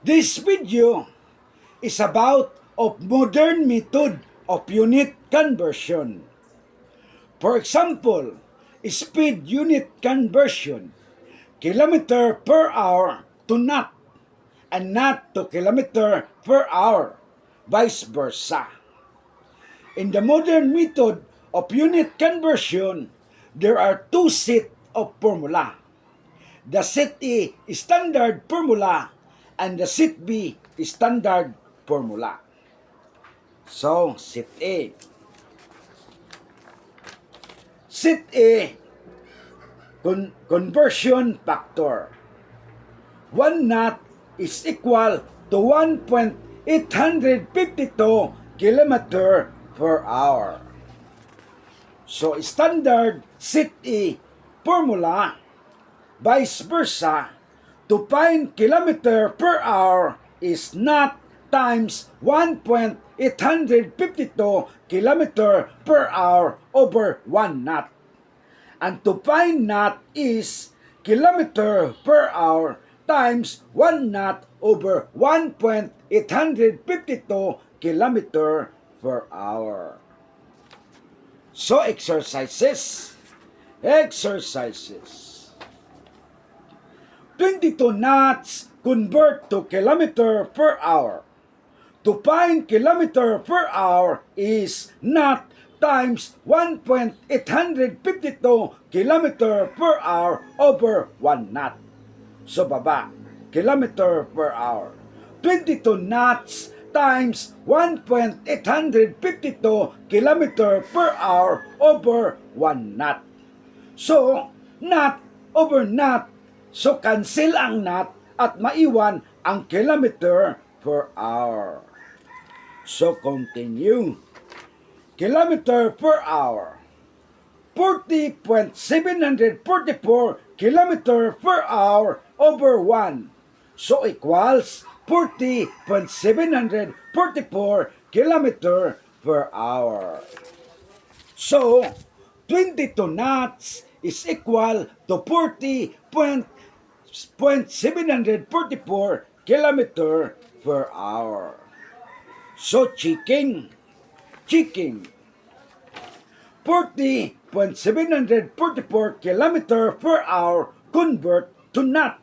This video is about of modern method of unit conversion. For example, speed unit conversion, kilometer per hour to knot, and knot to kilometer per hour, vice versa. In the modern method of unit conversion, there are two sets of formula. The set A standard formula and the set B standard formula. So, set A. Set A, conversion factor. 1 knot is equal to 1.852 km per hour. So, standard set A formula, vice versa, to find kilometer per hour is knot times 1.852 kilometer per hour over 1 knot. And to find knot is kilometer per hour times 1 knot over 1.852 kilometer per hour. So exercises. 22 knots convert to kilometer per hour. To find kilometer per hour is knot times 1.852 kilometer per hour over 1 knot. So baba, kilometer per hour. 22 knots times 1.852 kilometer per hour over 1 knot. So, knot over knot. So, cancel ang knot at maiwan ang kilometer per hour. So, continue. Kilometer per hour. 40.744 kilometer per hour over 1. So, equals 40.744 kilometer per hour. So, 22 knots is equal to 40.744 kilometer per hour. So, checking. 40.744 kilometer per hour convert to knot.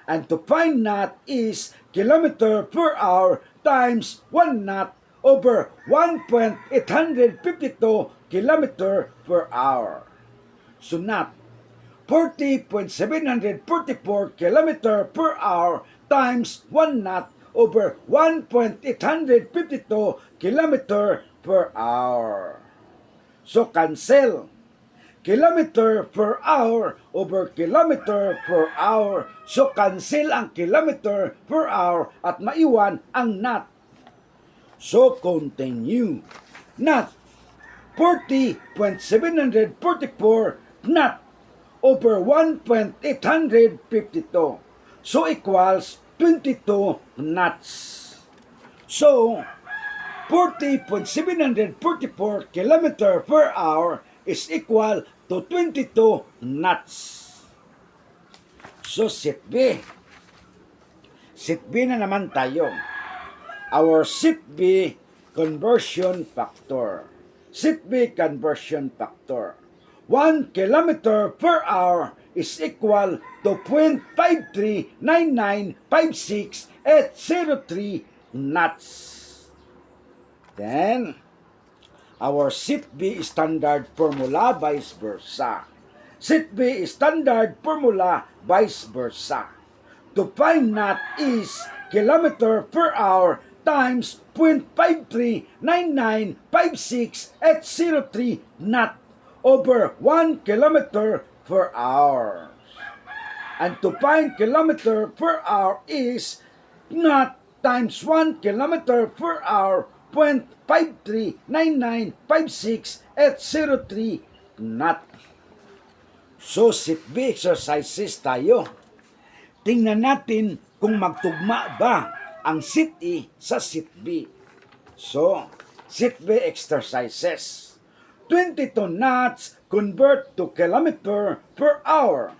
And to find knot is kilometer per hour times 1 knot over 1.852 kilometer per hour. So knot, 40.744 kilometer per hour times 1 knot over 1.852 kilometer per hour. So cancel. Kilometer per hour over kilometer per hour. So cancel ang kilometer per hour at maiwan ang knot. So continue. Knot, 40.744 knot over 1.852. So equals 22 knots. So, 40.744 kilometer per hour is equal to 22 knots. So, set B. Set B na naman tayo. Our set B conversion factor. Set B conversion factor. 1 kilometer per hour is equal to 0.539956.03 knots. Then, our set B standard formula, vice versa. Set B standard formula, vice versa. To find knot is kilometer per hour times 0.539956.03 knot over 1 kilometer per hour. And to find kilometer per hour is knot times 1 kilometer per hour 0.539956.03 knot. So, set B exercises tayo. Tingnan natin kung magtugma ba ang set A sa set B. So, set B exercises. 22 knots convert to kilometer per hour.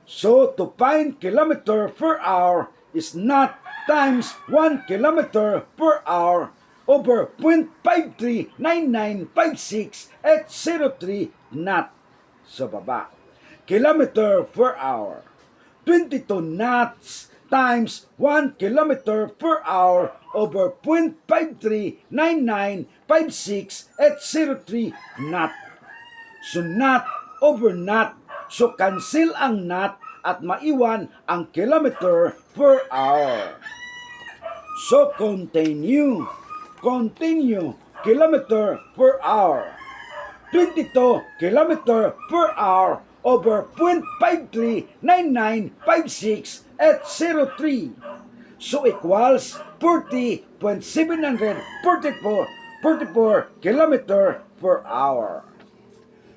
So, to find kilometer per hour is knot times 1 kilometer per hour over 0.539956 at 03 knot. So baba. Kilometer per hour. 22 knots times 1 kilometer per hour over 0.539956 at 03 knot. So knot over knot. So cancel ang knot at maiwan ang kilometer per hour. So continue. Kilometer per hour. 22 kilometer per hour over 0.539956 at 03. So equals 40.744 kilometer per hour.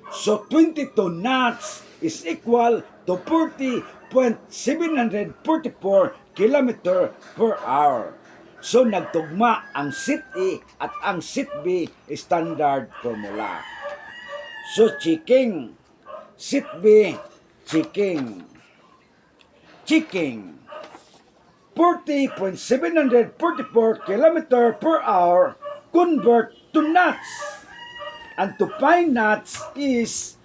So 22 knots is equal to 40.744 kilometer per hour. So nagtugma ang seat A at ang seat B standard formula. So checking. Seat B, checking. 40.744 kilometer per hour convert to knots. And to find knots is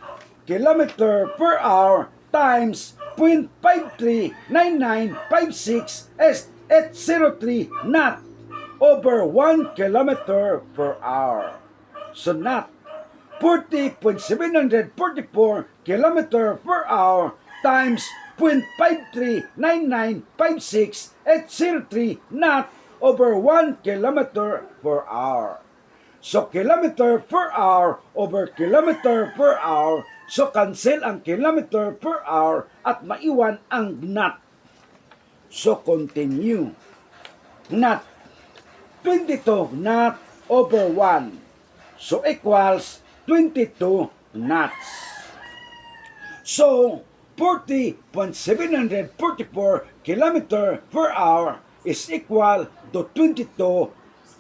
kilometer per hour times 0.539956 at 03 knot over 1 kilometer per hour. So knot 40.744 kilometer per hour times 0.539956 at 03 knot over 1 kilometer per hour. So kilometer per hour over kilometer per hour. So cancel ang kilometer per hour at maiwan ang knot. So continue. Knot 22 knot over 1. So equals 22 knots. So 40.744 kilometer per hour is equal to 22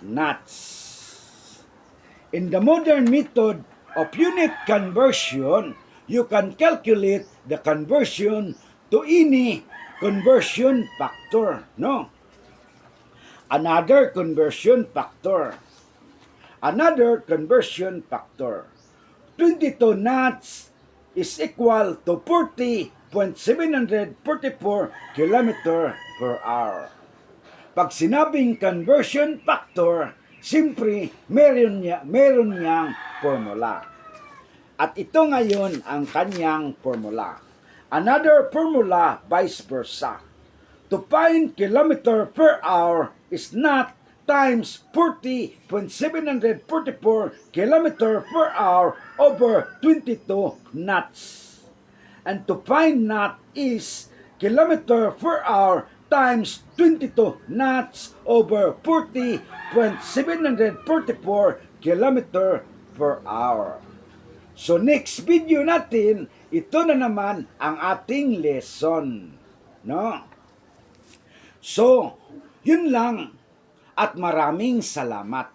knots. In the modern method of unit conversion, you can calculate the conversion to any conversion factor, no? Another conversion factor. 22 knots is equal to 40.744 kilometer per hour. Pag sinabing conversion factor, siyempre meron niyang formula. At ito ngayon ang kanyang formula. Another formula, vice versa. To find kilometer per hour is knot times 40.744 kilometer per hour over 22 knots. And to find knot is kilometer per hour times 22 knots over 40.744 kilometer per hour. So next video natin, ito na naman ang ating lesson, no? So, yun lang at maraming salamat.